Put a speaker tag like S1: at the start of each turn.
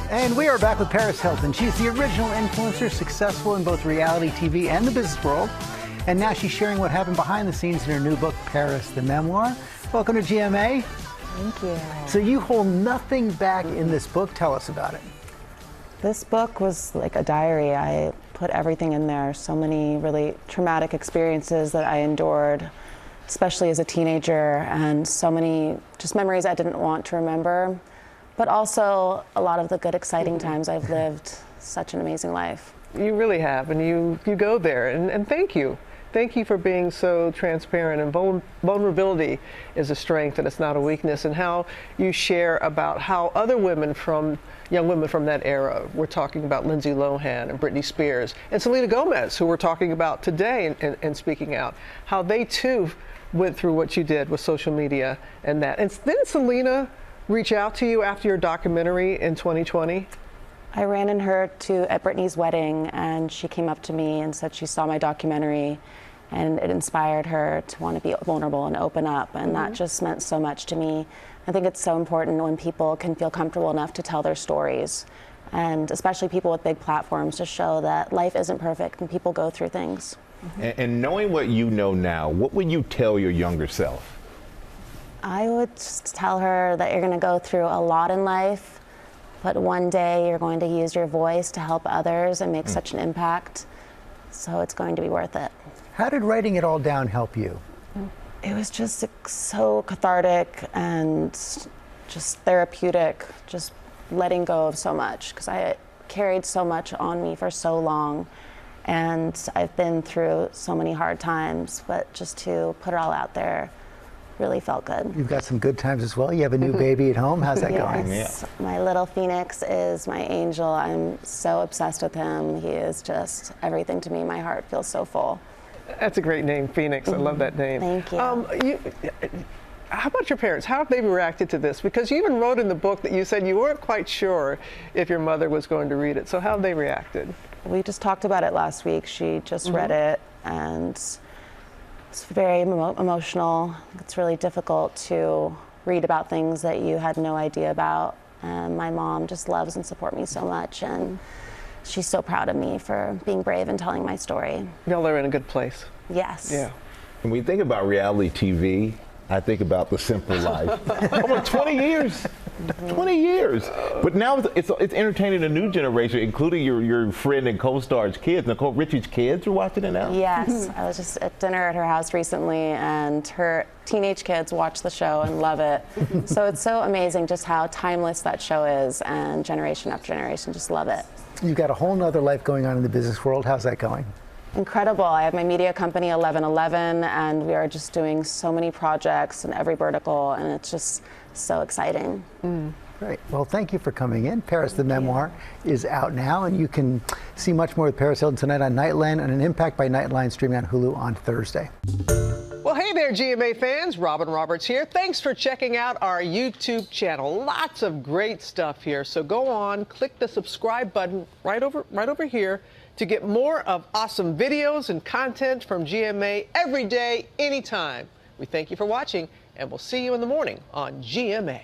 S1: And we are back with Paris Hilton. She's the original influencer, successful in both reality TV and the business world. And now she's sharing what happened behind the scenes in her new book, Paris, the memoir. Welcome to GMA.
S2: Thank you.
S1: So you hold nothing back in this book. Tell us about it.
S2: This book was like a diary. I put everything in there. So many really traumatic experiences that I endured, especially as a teenager, and so many just memories I didn't want to remember. But also a lot of the good, exciting times I've lived. Such an amazing life.
S3: You really have, and you go there, and thank you. Thank you for being so transparent, and vulnerability is a strength and it's not a weakness, and how you share about how other women young women from that era, we're talking about Lindsay Lohan and Britney Spears and Selena Gomez, who we're talking about today and speaking out, how they too went through what you did with social media and that. And then Selena reach out to you after your documentary in 2020?
S2: I ran in her at Britney's wedding, and she came up to me and said she saw my documentary and it inspired her to want to be vulnerable and open up, and that just meant so much to me. I think it's so important when people can feel comfortable enough to tell their stories, and especially people with big platforms, to show that life isn't perfect and people go through things.
S4: And knowing what you know now, what would you tell your younger self?
S2: I would just tell her that you're going to go through a lot in life, but one day you're going to use your voice to help others and make such an impact. So it's going to be worth it.
S1: How did writing it all down help you?
S2: It was just so cathartic and just therapeutic, just letting go of so much, because I carried so much on me for so long. And I've been through so many hard times, but just to put it all out there really felt good.
S1: You've got some good times as well. You have a new baby at home. How's that going?
S2: Yes. My little Phoenix is my angel. I'm so obsessed with him. He is just everything to me. My heart feels so full.
S3: That's a great name, Phoenix. I love that name.
S2: Thank you.
S3: How about your parents? How have they reacted to this? Because you even wrote in the book that you said you weren't quite sure if your mother was going to read it. So how have they reacted?
S2: We just talked about it last week. She just read it, and it's very emotional. It's really difficult to read about things that you had no idea about. And my mom just loves and supports me so much, and she's so proud of me for being brave and telling my story.
S3: Y'all are in a good place.
S2: Yes.
S3: Yeah.
S4: When we think about reality TV, I think about The Simple Life. Over 20 years. 20 years. But now it's entertaining a new generation, including your friend and co-star's kids. Nicole Richie's kids are watching it now?
S2: Yes. I was just at dinner at her house recently, and her teenage kids watch the show and love it. So it's so amazing just how timeless that show is, and generation after generation just love it.
S1: You've got a whole nother life going on in the business world. How's that going?
S2: Incredible. I have my media company 1111, and we are just doing so many projects in every vertical, and it's just so exciting.
S1: Great. Well, thank you for coming in. Paris, the memoir, is out now, and you can see much more with Paris Hilton tonight on Nightline, and an Impact by Nightline streaming on Hulu on Thursday.
S3: Well, hey there, GMA fans. Robin Roberts here. Thanks for checking out our YouTube channel. Lots of great stuff here. So go on, click the subscribe button right over here to get more of awesome videos and content from GMA every day, anytime. We thank you for watching, and we'll see you in the morning on GMA.